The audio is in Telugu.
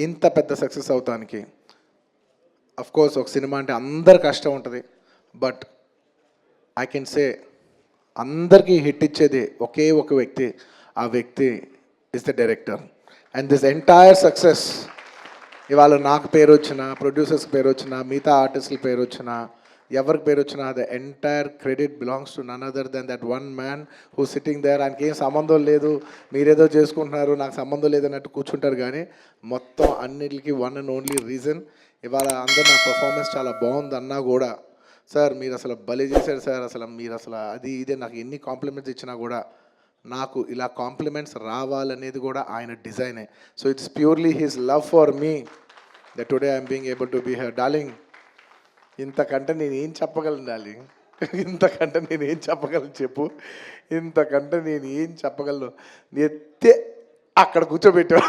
ఇంత పెద్ద సక్సెస్ అవుతానికి అఫ్ కోర్స్ ఒక సినిమా అంటే అందరు కష్టం ఉంటుంది, బట్ ఐ కెన్ సే అందరికీ హిట్ ఇచ్చేది ఒకే ఒక వ్యక్తి, ఆ వ్యక్తి is the director. And this entire success ఇవాళ నాకు పేరు వచ్చిన, ప్రొడ్యూసర్స్కి పేరు వచ్చిన, మిగతా ఆర్టిస్టుల పేరు వచ్చిన, ఎవరికి పేరు వచ్చినా the entire credit belongs to none other than that one man who sitting there. ఆయనకి ఏం సంబంధం లేదు, మీరేదో చేసుకుంటున్నారు, నాకు సంబంధం లేదన్నట్టు కూర్చుంటారు. కానీ మొత్తం అన్నిటికీ వన్ అండ్ ఓన్లీ రీజన్ ఇవాళ అందరూ నా పర్ఫార్మెన్స్ చాలా బాగుంది అన్నా కూడా, సార్ మీరు అసలు భలే చేశారు సార్, అసలు మీరు అసలు అది ఇదే నాకు ఎన్ని కాంప్లిమెంట్స్ ఇచ్చినా కూడా నాకు ఇలా కాంప్లిమెంట్స్ రావాలనేది కూడా ఆయన డిజైనే. So it's purely his love for me that today I'm being able to be here. Darling, ఇంతకంటే నేను ఏం చెప్పగలను డార్లింగ్? ఇంతకంటే నేను ఏం చెప్పగలను చెప్పు? ఇంతకంటే నేను ఏం చెప్పగలను? ఎత్తే అక్కడ కూర్చోబెట్టావు.